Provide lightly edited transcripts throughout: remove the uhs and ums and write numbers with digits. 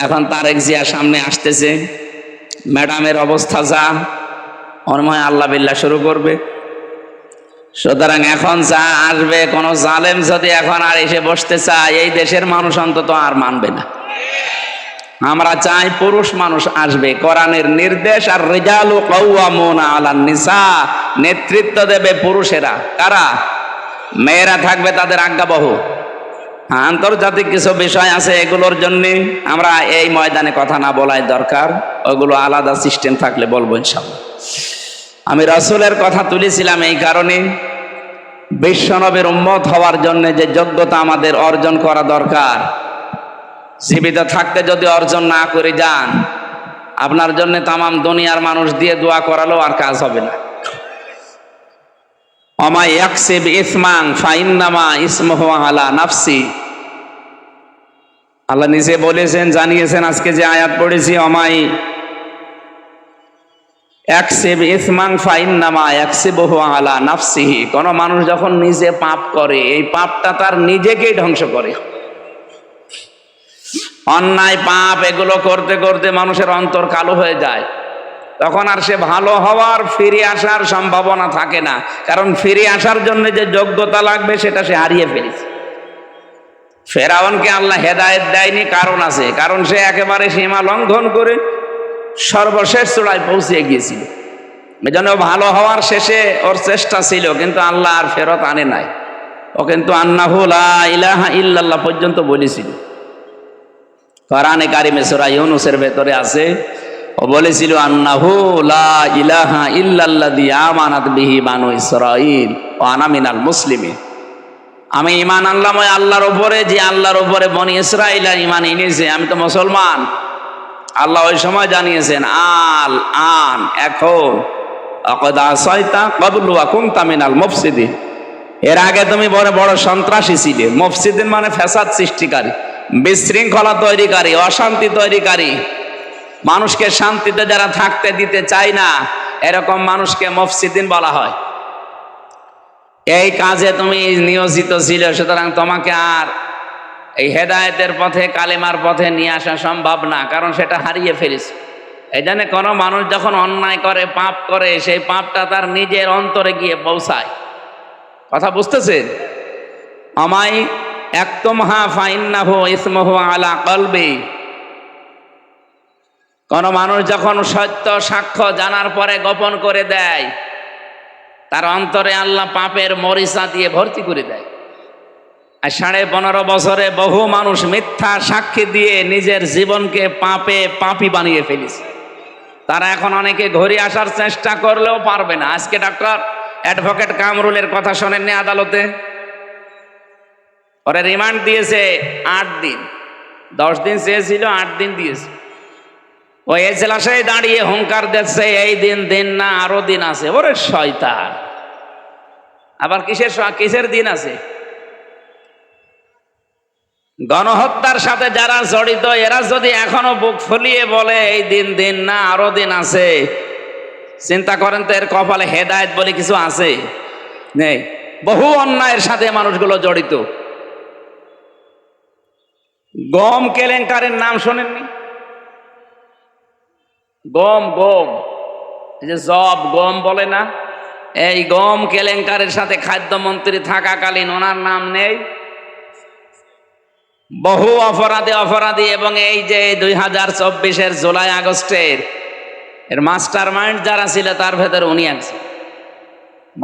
এখন তারেক জিয়া সামনে আসতেছে, ম্যাডামের অবস্থা যা, মনে আল্লাহ বিল্লাহ শুরু করবে। সুতরাং এখন যা আসবে, কোন জালেম যদি এখন আর এসে বসতে চায়, এই দেশের মানুষ অন্তত আর মানবে না। আমরা চাই পুরুষ মানুষ আসবে, কোরআনের নির্দেশ, আর রিজালু কাওয়ামুনা আলান নিসা, নেতৃত্ব দেবে পুরুষেরা। কারা? মেয়েরা থাকবে তাদের আজ্ঞাবহ। আন্তর্জাতিক কিছু বিষয় আছে, এগুলোর জন্য আমরা এই ময়দানে কথা না বলাই দরকার, ওগুলো আলাদা সিস্টেম থাকলে বলবো ইনশাআল্লাহ। আমি রাসূলের কথা তুলেছিলাম এই কারণে, বিশ্বনবীর উম্মত হওয়ার জন্য যে যোগ্যতা আমাদের অর্জন করা দরকার, জীবিত থাকতে যদি অর্জন না করে যান, আপনার জন্য তামাম দুনিয়ার মানুষ দিয়ে দোয়া করালেও আর কাজ হবে না। ওমা ইয়াকসিব ইসমান ফাইন্নামা ইসমুহু আলা নাফসি, আল্লাহ নিজে বলেছেন, জানিয়েছেন। আজকে যে আয়াত পড়েছি, ওমাই ইয়াকসিব ইসমান ফাইন্নামা ইয়াকসিবুহু আলা নাফসিহি, কোন মানুষ যখন নিজে পাপ করে, এই পাপটা তার নিজেকেই ধ্বংস করে। অন্যায় পাপ এগুলো করতে করতে মানুষের অন্তর কালো হয়ে যায়, তখন আর সে ভালো হওয়ার, ফিরে আসার সম্ভাবনা থাকে না। কারণ ফিরে আসার জন্য যে যোগ্যতা লাগবে সেটা সে হারিয়ে ফেলেছে। ফেরাউনকে আল্লাহ হেদায়েত দেয়নি, কারণ আছে, কারণ সে একেবারে সীমা লঙ্ঘন করে সর্বশেষ চূড়ায় পৌঁছে গিয়েছিল। এজন্য ভালো হওয়ার শেষে ওর চেষ্টা ছিল, কিন্তু আল্লাহ আর ফেরত আনে নাই। ও কিন্তু আন্নাহু লা ইলাহা ইল্লাল্লাহ পর্যন্ত বলেছিল। কোরআনে কারিমে সূরা ইউনূসের ভেতরে আছে, ও বলেছিল আন্নাহু লা ইলাহা ইল্লাল্লাযী আমানাত বিহি বানু ইসরাঈল ওয়া আনা মিনাল মুসলিমিন, আমি ঈমান আনলাম ওই আল্লাহর উপরে, যে আল্লাহর উপরে বনি ইসরাঈল ঈমান এনেছে, আমি তো মুসলমান। আল্লাহ ওই সময় জানিয়েছেন, আল আন, এখন, আকাদ আসাইতা ক্বাবলু ওয়া কুনতা মিনাল মুফসিদিন, এর আগে তুমি বড় বড় সন্ত্রাসী ছিলে। মুফসিদিন মানে ফ্যাসাদ সৃষ্টিকারী, বিশৃঙ্খলা তৈরিকারী, অশান্তি তৈরিকারী, মানুষকে শান্তিতে যারা থাকতে দিতে চায় না, এরকম মানুষকে মুফসিদিন বলা হয়। এই কাজে তুমি নিয়োজিত ছিল, সুতরাং তোমাকে আর এই হেদায়েতের পথে, কালেমার পথে নিয়ে আসা সম্ভব না, কারণ সেটা হারিয়ে ফেলেছে। এই জন্য কোনো মানুষ যখন অন্যায় করে, পাপ করে, সেই পাপটা তার নিজের অন্তরে গিয়ে পৌঁছায়। কথা বুঝতেছেন? আমাই একতুমহা ফাইন্নাহু ইসমুহু আলা কলবি, কোন মানুষ যখন সত্য সাক্ষ্য জানার পরে গোপন করে দেয়, তার অন্তরে আল্লাহ পাপের মরিচা দিয়ে ভর্তি করে দেয়। আর 15.5 বছরে বহু মানুষ মিথ্যা সাক্ষী দিয়ে নিজের জীবনকে পাপী বানিয়ে ফেলেছে। তারা এখন অনেকে ঘুরে আসার চেষ্টা করলেও পারবে না। আজকে ডক্টর অ্যাডভোকেট কামরুলের কথা শোনেননি আদালতে? ওরে রিমান্ড দিয়েছে 8 দিন, 10 দিন চেয়েছিল, 8 দিন দিয়েছে। ওই এজলাসে দাঁড়িয়ে হুঙ্কার দিচ্ছে, এই দিন দিন না, আরো দিন আছে। ওরে শয়তান, আবার কিসের দিন আছে? গণহত্যার সাথে যারা জড়িত, এরা যদি এখনো বুক ফুলিয়ে বলে এই দিন দিন না, আরো দিন আছে, চিন্তা করেন তো এর কপালে হেদায়েত বলে কিছু আছে? নেই। বহু অন্যায়ের সাথে মানুষগুলো জড়িত। গম কেলেঙ্কারের নাম শোনেননি? গম, এই যে জব গম বলে না, এই গম কেলেঙ্কারের সাথে খাদ্যমন্ত্রী থাকাকালীন ওনার নাম নেই? বহু অপরাধী, এবং এই যে 2024-এর জুলাই আগস্টের এর মাস্টার মাইন্ড যারা ছিল, তার ভেতরে উনি একজন।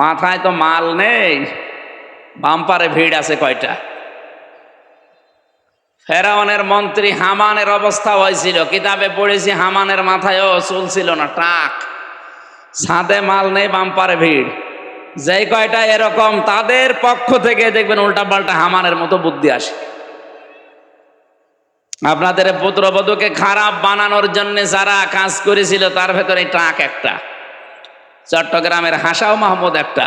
মাথায় তো মাল নেই, বাম্পারে ভিড় আছে কয়টা। ফেরাউনের মন্ত্রী হামানের অবস্থা হয়েছিল, কিতাবে পড়েছি, হামানের মাথায়ও চুল ছিল না, টাক, ছাদে মাল নেই, বাম্পারে ভিড়। যেই কয়টা এরকম, তাদের পক্ষ থেকে দেখবেন উল্টাপাল্টা হামানের মতো বুদ্ধি আসে। আপনাদের পুত্রবধূকে খারাপ বানানোর জন্য যারা কাজ করেছিল, তার ভেতরে ট্রাক একটা, চট্টগ্রামের হাসাও মাহমুদ একটা,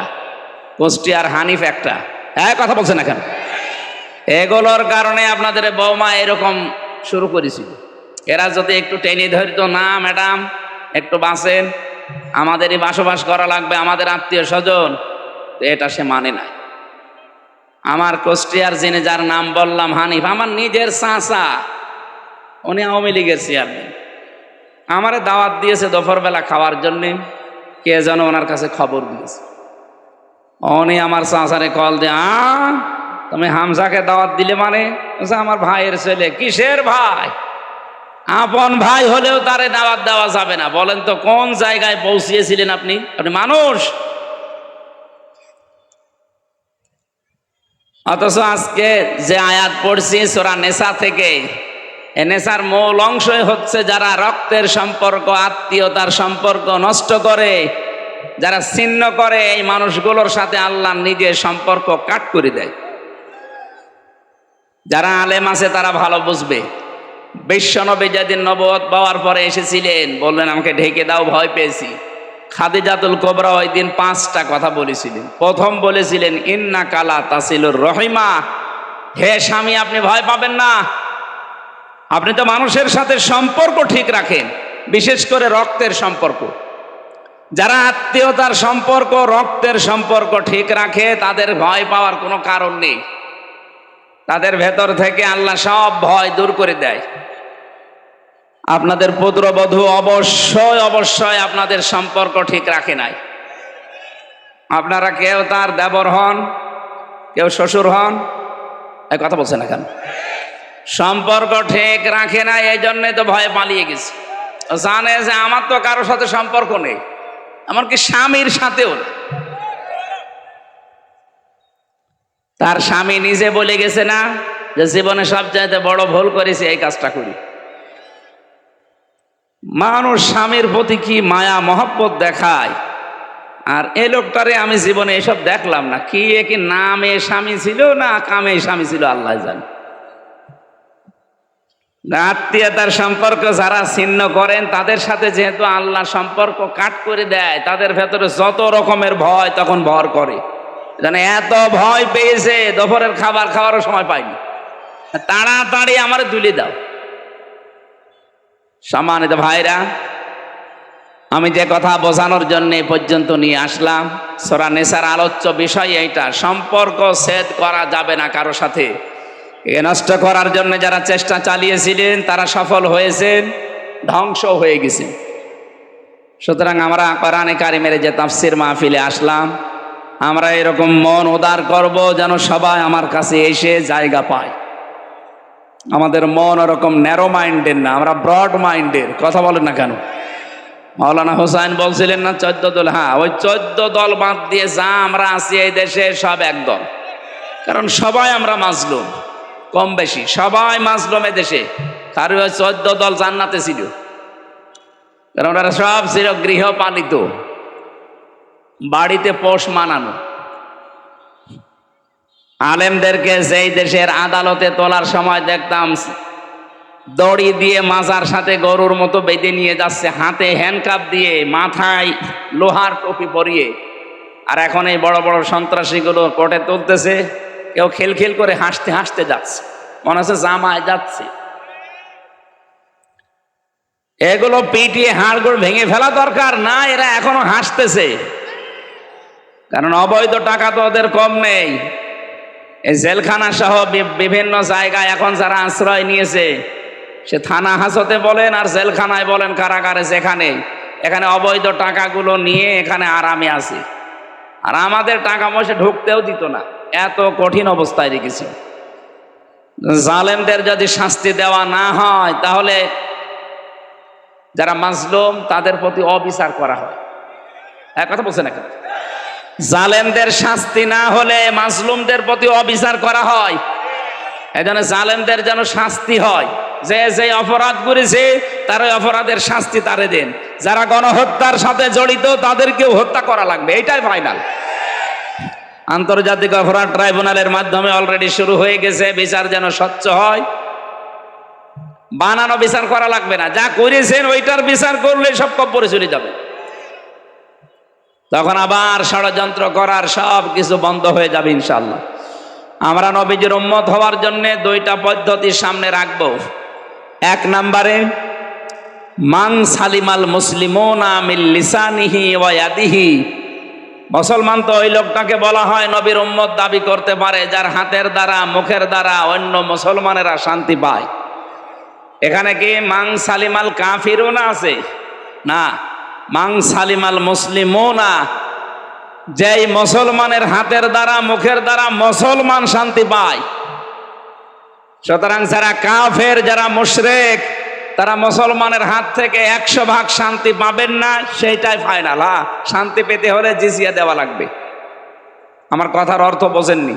কুষ্টিয়ার হানিফ একটা। হ্যাঁ, কথা বলছেন এখন? এগুলোর কারণে আপনাদের বৌমা এরকম শুরু করেছিল। এরা যদি একটু টেনে ধরিত, না ম্যাডাম একটু বাঁচেন, আমাদেরই বসবাস করা লাগবে, আমাদের আত্মীয় স্বজন, এটা সে মানে না। আমার কুষ্টিয়ার যিনি, যার নাম বললাম হানিফ, আমার নিজের চাচা, উনি আওয়ামী লীগের চেয়ারম্যান, আমারে দাওয়াত দিয়েছে দুপুরবেলা খাওয়ার জন্যে, কে যেন ওনার কাছে খবর দিয়েছে। উনি আমার চাচারে কল দিয়ে, তুমি হামজাকে দাওয়াত দিলে মানে? আমার ভাইয়ের ছেলে। কিসের ভাই? আপন ভাই হলেও তারে দাওয়াত দেওয়া যাবে না। বলেন তো কোন জায়গায় পৌঁছিয়েছিলেন আপনি? আপনি মানুষ। অথচ আজকে যে আয়াত পড়ছি সূরা নেসা থেকে, এ নেসার মূল অংশই হচ্ছে যারা রক্তের সম্পর্ক, আত্মীয়তার সম্পর্ক নষ্ট করে, যারা ছিন্ন করে, এই মানুষগুলোর সাথে আল্লাহ নিজে সম্পর্ক কাট করে দেয়। যারা আলেম আছে তারা ভালো বুঝবে। বিশ্বনবী যেদিন নবুয়ত পাওয়ার পরে এসেছিলেন, বললেন আমাকে ঢেকে দাও, ভয় পেয়েছি। খাদিজাতুল কুবরা ওই দিন 5টা কথা বলেছিলেন। প্রথম বলেছিলেন, ইন্না কালা তাসিলুর রহিমা, হে স্বামী আপনি ভয় পাবেন না, আপনি তো মানুষের সাথে সম্পর্ক ঠিক রাখেন, বিশেষ করে রক্তের সম্পর্ক। যারা আত্মীয়তার সম্পর্ক, রক্তের সম্পর্ক ঠিক রাখে, তাদের ভয় পাওয়ার কোনো কারণ নেই। তাদের ভেতর থেকে আল্লাহ সব ভয় দূর করে দেয়। আপনাদের পুত্রবধূ অবশ্যই অবশ্যই আপনাদের সম্পর্ক ঠিক রাখে নাই। আপনারা কেউ তার দেবর হন, কেউ শ্বশুর হন, এই কথা বলছে না কেন? সম্পর্ক ঠিক রাখে না, এই জন্যে তো ভয়ে পালিয়ে গেছে। জানে যে আমার তো কারোর সাথে সম্পর্ক নেই, এমনকি স্বামীর সাথেও না। তার স্বামী নিজে বলে গেছে না যে জীবনে সবচাইতে বড় ভুল করেছি, এই কাজটা করি। মানুষ স্বামীর প্রতি কি মায়া মহব্বত দেখায়, আর এই লোকটারে আমি জীবনে এসব দেখলাম না। কি কি নামে স্বামী ছিল না কামে স্বামী ছিল আল্লাহ জানে। আত্মীয়তার সম্পর্ক যারা ছিন্ন করেন, তাদের সাথে যেহেতু আল্লাহ সম্পর্ক কাট করে দেয়, তাদের ভেতরে যত রকমের ভয় তখন ভর করে। জানে এত ভয় পেয়েছে, দুপুরের খাবার খাওয়ারও সময় পাইনি, তাড়াতাড়ি আমার তুলে দাও। সম্মানিত ভাইরা, আমি যে কথা বোঝানোর জন্য এ পর্যন্ত নিয়ে আসলাম, সূরা নেসার আলোচ্য বিষয় এইটা, সম্পর্ক ছেদ করা যাবে না কারো সাথে। এ নষ্ট করার জন্য যারা চেষ্টা চালিয়েছিলেন তারা সফল হয়েছেন, ধ্বংস হয়ে গেছে। সুতরাং আমরা কোরআনে কারিমের যে তাফসির মাহফিলে আসলাম, আমরা এরকম মন উদার করব যেন সবাই আমার কাছে এসে জায়গা পায়। আমাদের মন ওরকম ন্যারো মাইন্ডের না, আমরা ব্রড মাইন্ডের। কথা বলেন না কেন? মাওলানা হোসাইন বলছিলেন না 14 দল? হ্যাঁ, ওই 14 দল বাদ দিয়ে যা আমরা আছি এই দেশে সব একদল। কারণ সবাই আমরা মাজলুম, কম বেশি সবাই মাজলুম এ দেশে। কারণ ওই 14 দল জান্নাতে ছিল, কারণ ওরা সব ছিল গৃহপালিত, বাড়িতে পোষ মানানো। আলেমদেরকে যেই দেশের আদালতে তোলার সময় দেখতাম দড়ি দিয়ে মাজার সাথে গরুর মতো বেঁধে নিয়ে যাচ্ছে, হাতে হ্যান্ডকাপ দিয়ে, মাথায় লোহার টুপি পরিয়ে। আর এখন এই বড় বড় সন্ত্রাসীগুলো কোর্টে তুলতেছে, কেউ খিলখিল করে হাসতে হাসতে যাচ্ছে, মনে হচ্ছে জামায় যাচ্ছে। এগুলো পিটিয়ে হাড়গোড় ভেঙে ফেলা দরকার না, এরা এখনো হাসতেছে। কারণ অবৈধ টাকা তো ওদের কম নেই। এই জেলখানা সহ বিভিন্ন জায়গায় এখন যারা আশ্রয় নিয়েছে, সে থানা হাজতে বলেন আর জেলখানায় বলেন, কারাগারে, যেখানে এখানে অবৈধ টাকাগুলো নিয়ে এখানে আরামে আছে। আর আমাদের টাকা পয়সা ঢুকতেও দিত না, এত কঠিন অবস্থায় রেখেছে। জালেমদের যদি শাস্তি দেওয়া না হয়, তাহলে যারা মাজলুম তাদের প্রতি অবিচার করা হয়। এক কথা বলছে না কেন? জালেমদের শাস্তি না হলে মাজলুমদের প্রতি অবিচার করা হয়। এজন্য জালেমদের যেন শাস্তি হয়, যে যে অপরাধ করেছে তার ওই অপরাধের শাস্তি তারে দেন। যারা গণহত্যার সাথে জড়িত তাদেরকেও হত্যা করা লাগবে, এটাই ফাইনাল। আন্তর্জাতিক অপরাধ ট্রাইব্যুনালের মাধ্যমে অলরেডি শুরু হয়ে গেছে, বিচার যেন স্বচ্ছ হয়। বানানো বিচার করা লাগবে না, যা করেছেন ওইটার বিচার করলে সব কব্বরে চলে যাবে। তখন আবার ষড়যন্ত্র করার সব কিছু বন্ধ হয়ে যাবে ইনশাআল্লাহ। আমরা নবীজির উম্মত হওয়ার জন্য 2টা পদ্ধতি সামনে রাখবো। 1 নম্বরে, মান সালিমাল মুসলিমুনা মিন লিসানিহি ওয়া ইয়াদিহি। মুসলমান তো ওই লোকটাকে বলা হয় নবীর উম্মত দাবি করতে পারে, যার হাতের দ্বারা, মুখের দ্বারা অন্য মুসলমানেরা শান্তি পায়। এখানে কি মাং সালিমাল কাফিরুনা আছে? না, মাং সালিমাল মুসলিমুনা, যেই মুসলমানের হাতের দ্বারা মুখের দ্বারা মুসলমান শান্তি পায়। সুতরাং যারা কাফের, যারা মুশরিক, তারা মুসলমানের হাত থেকে 100% শান্তি পাবেন না, সেইটাই ফাইনাল। শান্তি পেতে হলে জিজিয়া দেওয়া লাগবে। আমার কথার অর্থ বোঝেননি?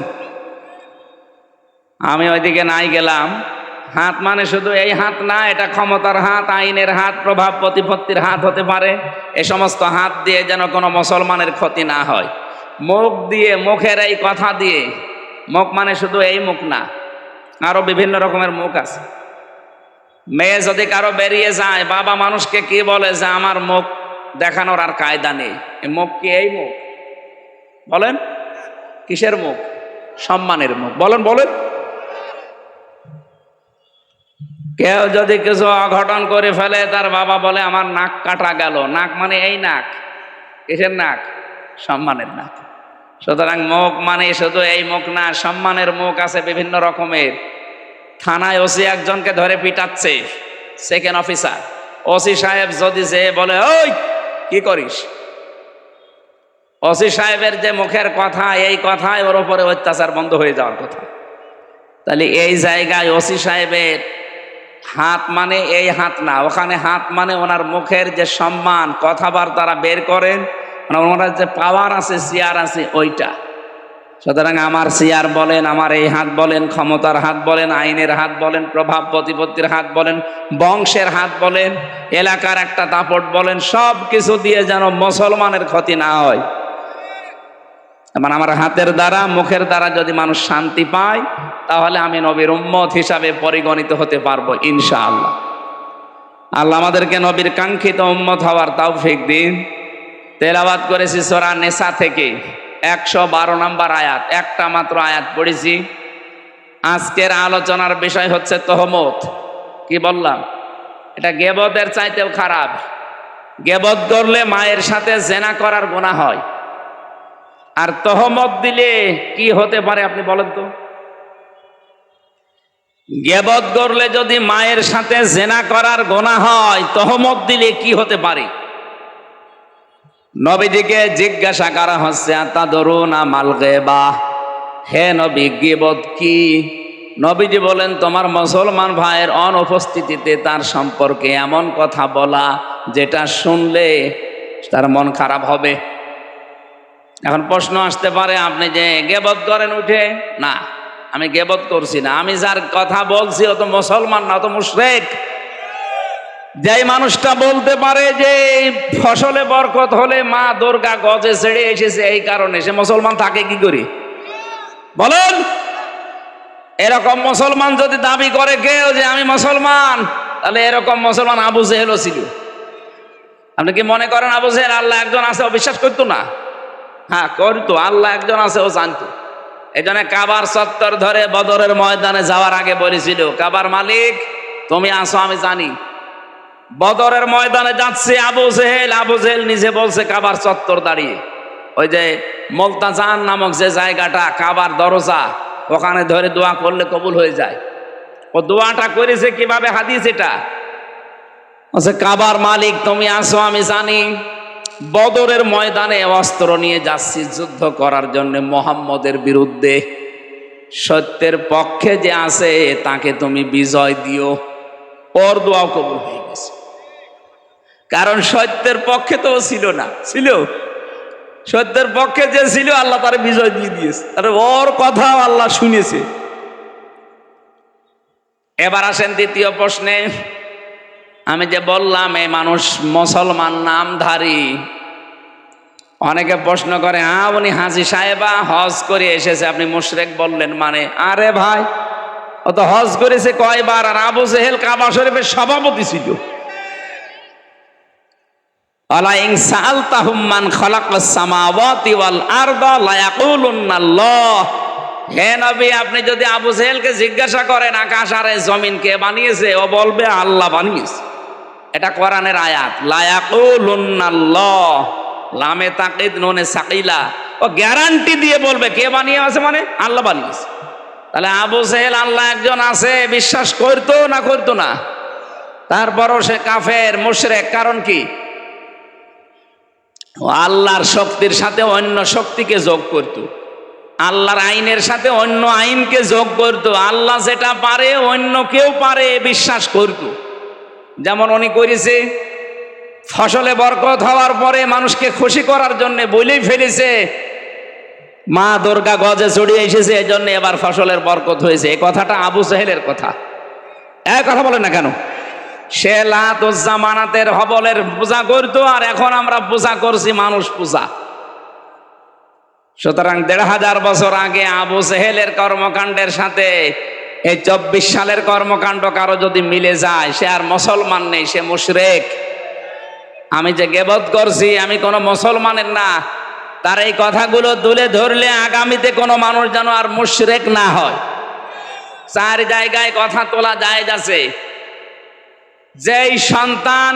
আমি ওইদিকে নাই গেলাম। হাত মানে শুধু এই হাত না, এটা ক্ষমতার হাত, আইনের হাত, প্রভাব প্রতিপত্তির হাত হতে পারে। এ সমস্ত হাত দিয়ে যেন কোনো মুসলমানের ক্ষতি না হয়। মুখ দিয়ে, মুখের এই কথা দিয়ে, মুখ মানে শুধু এই মুখ না, আরো বিভিন্ন রকমের মুখ আছে। মেয়ে যদি কারো বেরিয়ে যায়, বাবা মানুষকে কি বলে যে আমার মুখ দেখানোর আর কায়দা নেই। এই মুখ কি এই মুখ? বলেন কিসের মুখ? সম্মানের মুখ। বলেন বলেন। কেউ যদি কিছু অঘটন করে ফেলে, তার বাবা বলে আমার নাক কাটা গেল। নাক মানে এই নাক। কিসের নাক? সম্মানের নাক। সুতরাং মুখ মানে শুধু এই মুখ না, সম্মানের মুখ আছে বিভিন্ন রকমের। থানায় ওসি একজনকে ধরে পিটাচ্ছে, সেকেন্ড অফিসার। ওসি সাহেব যদি যে বলে ওই কি করিস, ওসি সাহেবের যে মুখের কথা, এই কথায় ওর উপরে অত্যাচার বন্ধ হয়ে যাওয়ার কথা। তাহলে এই জায়গায় ওসি সাহেবের হাত মানে এই হাত না, ওখানে হাত মানে ওনার মুখের যে সম্মান, কথাবার্তারা বের করেন, ওনার যে পাওয়ার আছে, চেয়ার আছে, ওইটা। সুতরাং আমার চেয়ার বলেন, আমার এই হাত বলেন, ক্ষমতার হাত বলেন, আইনের হাত বলেন, প্রভাব প্রতিপত্তির হাত বলেন, বংশের হাত বলেন, এলাকার একটা দাপট বলেন, সব কিছু দিয়ে যেন মুসলমানের ক্ষতি না হয়। মানে আমার হাতের দ্বারা, মুখের দ্বারা যদি মানুষ শান্তি পায়, তাহলে আমি নবীর উম্মত হিসাবে পরিগণিত হতে পারবো ইনশাআল্লাহ। আল্লাহ আমাদেরকে নবীর কাঙ্ক্ষিত উম্মত হওয়ার তৌফিক দিন। তেলাওয়াত করেছি সূরা নিসা থেকে 112 নম্বর আয়াত, একটা মাত্র আয়াত পড়েছি। আজকের আলোচনার বিষয় হচ্ছে তহমত। কি বললাম? এটা গীবতের চাইতেও খারাপ। গীবত করলে মায়ের সাথে জিনা করার গুনাহ হয়। আর তহমত দিলে কি হতে পারে আপনি বলেন তো? গীবত করলে যদি মায়ের সাথে জিনা করার গুনাহ হয়, তহমত দিলে কি হতে পারে? নবীজিকে জিজ্ঞাসা করা হচ্ছে, আতাদরুনা মাল গীবা, হে নবী গীবত কি? নবীজি বলেন, তোমার মুসলমান ভাইয়ের অনুপস্থিতিতে তার সম্পর্কে এমন কথা বলা যেটা শুনলে তার মন খারাপ হবে। এখন প্রশ্ন আসতে পারে, আপনি যে গীবত করেন উঠে? না, আমি গীবত করছি না। আমি যার কথা বলছি ও তো মুসলমান না, ও তো মুশরিক। যেই মানুষটা বলতে পারে যে ফসলে বরকত হলে মা দুর্গা গজে ছেড়ে এসেছে এই কারণে, সে মুসলমান থাকে কি করে? বলেন। এরকম মুসলমান যদি দাবি করে কেউ যে আমি মুসলমান, তাহলে এরকম মুসলমান আবু জেহেলও ছিল। আপনি কি মনে করেন আবু জেহেল আল্লাহ একজন আছে ও বিশ্বাস করতো না? হ্যাঁ করতো, আল্লাহ একজন আছে ও জানতো। এই জন্য কাবার চত্বর ধরে বদরের ময়দানে যাওয়ার আগে বলেছিল, কাবার মালিক তুমি আসো আমি জানি। বদরের ময়দানে যাচ্ছে আবু জেহেল, আবু জেহেল নিজে বলছে কাবার চত্বর দাঁড়িয়ে, ওই যে মুলতাজান নামক যে জায়গাটা, কাবার দরজা, ওখানে ধরে দোয়া করলে কবুল হয়ে যায়। ও দোয়াটা করেছে কিভাবে? হাদিস এটা বলছে, কাবার মালিক তুমি আসো আমি জানি, বদরের ময়দানে অস্ত্র নিয়ে যাচ্ছি যুদ্ধ করার জন্য মুহাম্মদের বিরুদ্ধে। সত্যের পক্ষে যে আছে তাকে তুমি বিজয় দিও। ওর দোয়াও কবুল হয়ে গেছে, কারণ সত্যের পক্ষে তো ছিল না, ছিল সত্যের পক্ষে যে ছিল আল্লাহ তার বিজয় দিয়ে দিয়েছে, আর ওর কথাও আল্লাহ শুনেছে। এবার আসেন দ্বিতীয় প্রশ্নে। আমি যে বললাম এই মানুষ মুসলমান নামধারী, অনেকে প্রশ্ন করে, হ্যাঁ উনি হাজী সাহেবা হজ করে এসেছে, আপনি মুশরিক বললেন মানে? আরে ভাই, ও তো হজ করেছে কয়বার, আর আবু জেহেল কাবা শরীফের সভাপতি ছিল। আলা ইন সাআলতাহুম মান খালাকাস সামাওয়াতি ওয়াল আরদা লা ইয়াকুলুনাল্লাহ। হে নবী, আপনি যদি আবু জেহেলকে জিজ্ঞাসা করেন আকাশ আর জমিন কে বানিয়েছে, ও বলবে আল্লাহ বানিয়েছে। এটা কোরআনের আয়াত। লা ইয়াকুলুনাল্লাহ, লামে তাকিদ নুনে সাকিলা, ও গ্যারান্টি দিয়ে বলবে কে বানিয়েছে, মানে আল্লাহ বানিয়েছে। তাহলে আবু জেহেল আল্লাহ একজন আছে বিশ্বাস করতো না করতো না? তারপরও সে কাফের মুশরিক। কারণ কি? ও আল্লাহর শক্তির সাথে অন্য শক্তিকে যোগ করত, আল্লাহর আইনের সাথে অন্য আইনকে যোগ করত, আল্লাহ যেটা পারে অন্য কেউ পারে বিশ্বাস করত। যেমন উনি করেছে, ফসলে বরকত হওয়ার পরে মানুষকে খুশি করার জন্য বলেই ফেলেছে মা দুর্গা গজে চড়িয়ে এসেছে, এই জন্য এবার ফসলের বরকত হয়েছে। এই কথাটা আবু জাহেলের কথা। এক কথা বলেন না কেন? সে লাত উজ্জা মানাতের হবলের পূজা করতো, আর এখন আমরা পূজা করছি মানুষ পূজা। সুতরাং ১৫০০ বছর আগে আবু জেহেলের কর্মকাণ্ডের সাথে এই ২৪ সালের কর্মকাণ্ড কারো যদি মিলে যায়, সে আর মুসলমান নেই, সে মুশরিক। আমি যে গীবত করছি আমি কোনো মুসলমানের না, তার এই কথাগুলো তুলে ধরলে আগামীতে কোনো মানুষ যেন আর মুশরিক না হয়। ৪ জায়গায় কথা তোলা জায়েজ আছে। যেই সন্তান,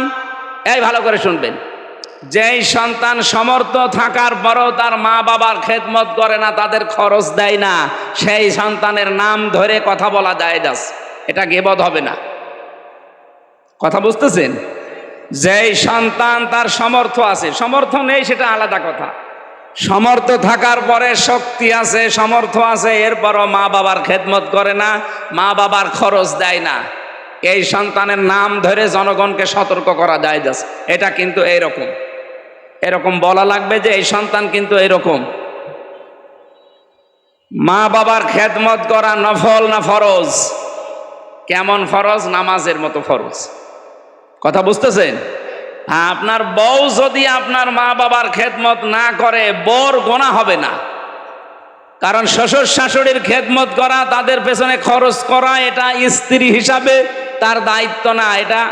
এই ভালো করে শুনবেন, যেই সন্তান সমর্থ থাকার পরও তার মা বাবার খেদমত করে না, তাদের খরচ দেয় না, সেই সন্তানের নাম ধরে কথা বলা জায়েজ আছে। এটা গীবত হবে না। কথা বুঝতেছেন? যেই সন্তান তার সমর্থ আছে, সমর্থ নেই সেটা আলাদা কথা, সমর্থ থাকার পরে শক্তি আছে, সমর্থ আছে, এরপরও মা বাবার খেদমত করে না, মা বাবার খরচ দেয় না, এই সন্তানের নাম ধরে জনগণকে সতর্ক করা যায়। এটা কিন্তু এইরকম, এরকম বলা লাগবে যে এই সন্তান কিন্তু এরকম। মা বাবার খেদমত করা নফল না ফরজ? কেমন ফরজ? নামাজের মতো ফরজ। কথা বুঝতেছেন? আপনার বউ যদি আপনার মা বাবার খেদমত না করে, বউর গুনাহ হবে না। কারণ শ্বশুর শাশুড়ির খেদমত করা, তাদের পেছনে খরচ করা, এটা স্ত্রী হিসাবে তার দায়িত্ব না, এটা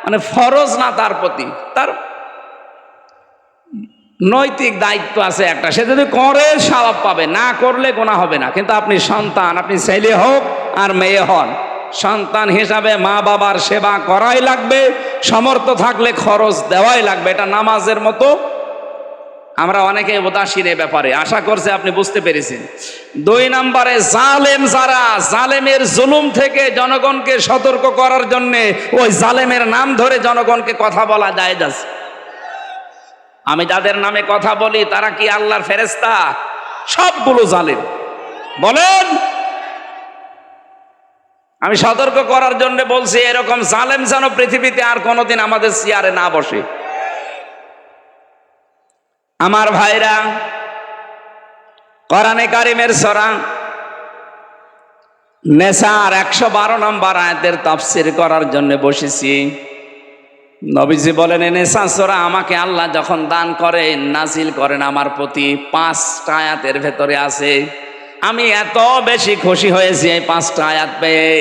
মানে ফরজ না তার প্রতি, তার নৈতিক দায়িত্ব আছে একটা। সে যদি করে সওয়াব পাবে, না করলে গুনাহ হবে না। কিন্তু আপনি সন্তান, আপনি ছেলে হোক আর মেয়ে হন, সন্তান হিসাবে মা বাবার সেবা করাই লাগবে, সমর্থ থাকলে খরচ দেওয়াই লাগবে। এটা নামাজের মতো। আমরা অনেকে উদাসীন এ ব্যাপারে। আশা করছি আপনি বুঝতে পেরেছেন। ২ নম্বরে, জালেম যারা, জালেমের জুলুম থেকে জনগণকে সতর্ক করার জন্য ওই জালেমের নাম ধরে জনগণকে কথা বলা জায়েজ আছে। আমি যাদের নামে কথা বলি তারা কি আল্লাহর ফেরেশতা? সবগুলো জালেম। বলেন, আমি সতর্ক করার জন্য বলছি, এরকম জালেম যেন পৃথিবীতে আর কোনোদিন আমাদের চেয়ারে না বসে। আমার ভাইরা, কোরআনে কারিমের সূরা নেসার ১১২ নম্বর আয়াতের তাফসীর করার জন্য বসেছি। নবীজি বলেন, নেসা সূরা আমাকে আল্লাহ যখন দান করেন, নাজিল করেন আমার প্রতি, 5টা আয়াতের ভেতরে আছে। আমি এত বেশি খুশি হয়েছি এই 5টা আয়াত পেয়ে,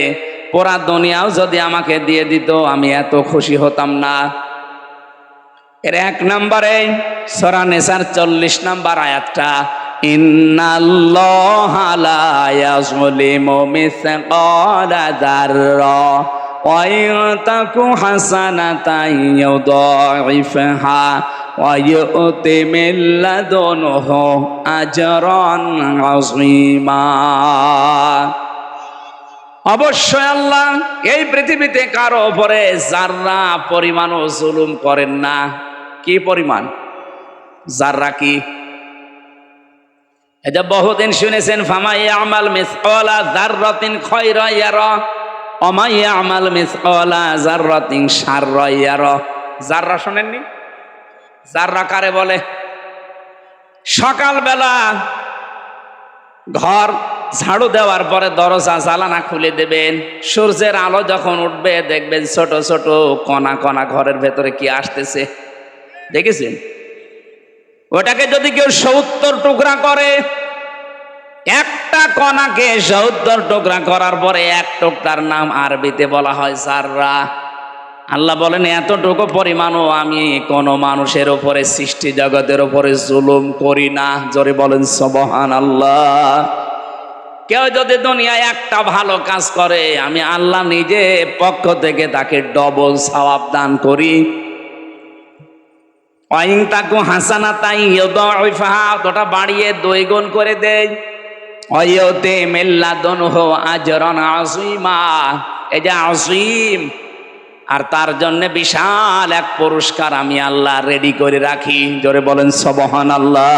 পুরা দুনিয়াও যদি আমাকে দিয়ে দিত আমি এত খুশি হতাম না। এর 1 নম্বরে সূরা নেসার 40 নম্বর আয়াতটা, ইন্নাল্লাহা লা ইয়াযলিমু মিসকালা যাররা ওয়া ইয়াতাকু হাসানাতান ইউদাইফহা ওয়া ইউতি মিন লাদুনহু আজরান আযীমা। অবশ্যই আল্লাহ এই পৃথিবীতে কারো উপরে যাররা পরিমাণও জুলুম করেন না। কি পরিমাণ? যাররা কি? এটা বহুদিন শুনেছেন, ফামা ইয়ামাল মিসকালা যাররাতিন খায়রা ইয়ারা ওয়া মা ইয়ামাল মিসকালা যাররাতিন শাররা ইয়ারা। যাররা শুনেননি? যাররা কারে বলে? সকালবেলা ঘর ঝাড়ু দেওয়ার পরে দরজা জানালা খুলে দেবেন, সূর্যের আলো যখন উঠবে দেখবেন ছোট ছোট কণা কণা ঘরের ভেতরে কি আসতেছে, দেখেছেন? ওটাকে যদি কেউ ৭০ টুকরা করে, একটা কণাকে ৭০ টুকরা করার পরে এক টুকরার নাম আরবিতে বলা হয় যাররা। আল্লাহ বলেন, এতটুকু পরিমাণও আমি কোন মানুষের উপরে, সৃষ্টি জগতের উপরে জুলুম করি না। জোরে বলেন সুবহানাল্লাহ। কেউ যদি দুনিয়ায় একটা ভালো কাজ করে, আমি আল্লাহ নিজে পক্ষ থেকে তাকে ডবল সওয়াব দান করি। ওয়াইন তাকু হাসানাতান ইউদাইফহা, ওটা বাড়িয়ে 2 গুণ করে দেয়। ওয়া ইউতি মিন লাদুনহু আজরান আযীমা। এই যে আযীম, আর তার জন্য বিশাল এক পুরস্কার আমি আল্লাহ রেডি করে রাখি। জোরে বলেন সুবহানাল্লাহ।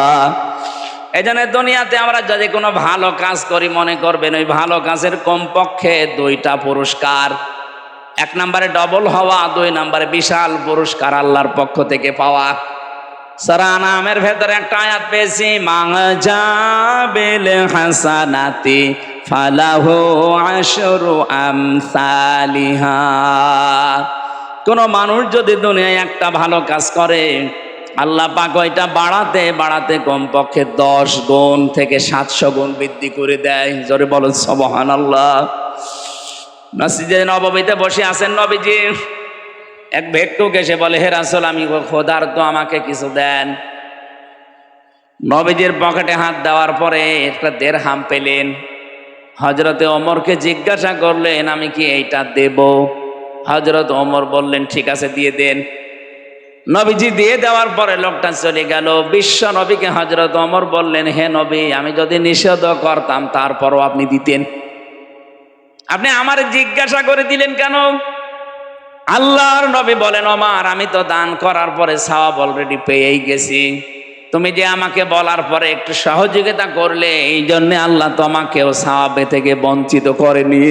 এই জন্য দুনিয়াতে আমরা যদি কোনো ভালো কাজ করি, মনে করবেন ওই ভালো কাজের কমপক্ষে 2টা পুরস্কার। 1 নম্বরে ডবল হওয়া, 2 নম্বরে বিশাল পুরস্কার আল্লাহর পক্ষ থেকে পাওয়া। সূরা আনামের ভেতরে একটা আয়াত পেয়েছি, মা'জাবিল হাসানাতি ফালাহু আশরু আমসালিহা। কোন মানুষ যদি দুনিয়ায় একটা ভালো কাজ করে, আল্লাহ পাক ওইটা বাড়াতে বাড়াতে কমপক্ষে 10 গুণ থেকে 700 গুণ বৃদ্ধি করে দেয়। জোরে বলেন সুবহানাল্লাহ। মসজিদে নববীতে বসে আছেন নবীজি, এক ভিক্ষুক এসে বলে, হে রাসূল আমি ক্ষুধার্ত, আমাকে কিছু দেন। নবীজির পকেটে হাত দেওয়ার পরে একটা দিরহাম পেলেন। হযরতে ওমরকে জিজ্ঞাসা করলেন, আমি কি এইটা দেব? হযরত ওমর বললেন, ঠিক আছে দিয়ে দেন। নবীজি দিয়ে দেওয়ার পরে লোকটা চলে গেল। বিশ্ব নবীকে হযরত ওমর বললেন, হে নবী, আমি যদি নিষেধ করতাম তারপরও আপনি দিতেন, আপনি আমার জিজ্ঞাসা করে দিলেন কেন? আল্লাহর নবী বলেন, ওমর আমি তো দান করার পরে সওয়াব অলরেডি পেয়েই গেছি, তুমি যে আমাকে বলার পরে একটু সহযোগিতা করলে, এই জন্য আল্লাহ তোমাকেও সওয়াব থেকে বঞ্চিত করেনি।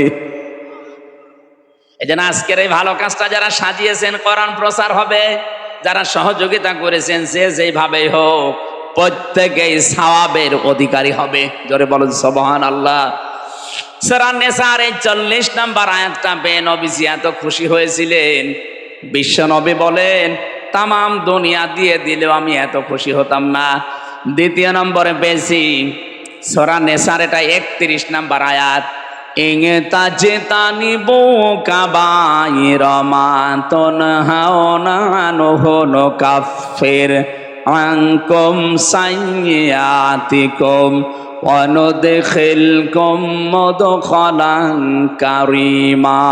এই জন্য আজকের এই ভালো কাজটা যারা সাজিয়েছেন, কোরআন প্রচার হবে, যারা সহযোগিতা করেছেন, যে যেভাবেই হোক প্রত্যেকেই সওয়াবের অধিকারী হবে। জোরে বলেন সুবহানাল্লাহ। সূরা নিসার 40 নম্বর আয়াতটা পেয়ে নবীজি এত খুশি হয়েছিলেন, বিশ্ব নবী বলেন, তামাম দুনিয়া দিয়ে দিলেও আমি এত খুশি হতাম না। দ্বিতীয় নম্বরে পেয়েছি সূরা নিসার, এটা 31 নম্বর আয়াত, ইংতাজতানিবু কাবাইরা মা তুনহাউনা আনহু নুকাফির আনকুম সাইয়্যাতিকুম ওয়া নুদখিলকুম মুদখালান কারীমা।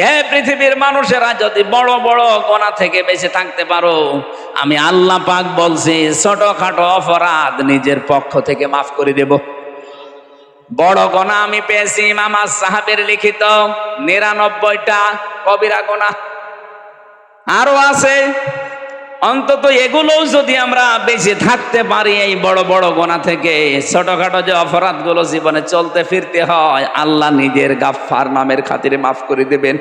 এই পৃথিবীর মানুষেরা যদি বড় বড় গুনাহ থেকে বেঁচে থাকতে পারো, আমি আল্লাহ পাক বলছি ছোটখাটো অপরাধ নিজের পক্ষ থেকে মাফ করে দেব। বড় গুনাহ আমি পেয়েছি ইমাম আস-সাহাবের লিখিত 99টা কবিরা গুনাহ, আরো আছে। অন্তত এগুলোও যদি আমরা বেঁচে থাকতে পারি এই বড় বড় গুনাহ থেকে, ছোটখাটো যে অপরাধগুলো জীবনে চলতে ফিরতে হয়, আল্লাহ নিজের গাফফার নামের খাতিরে মাফ করে দেবেন।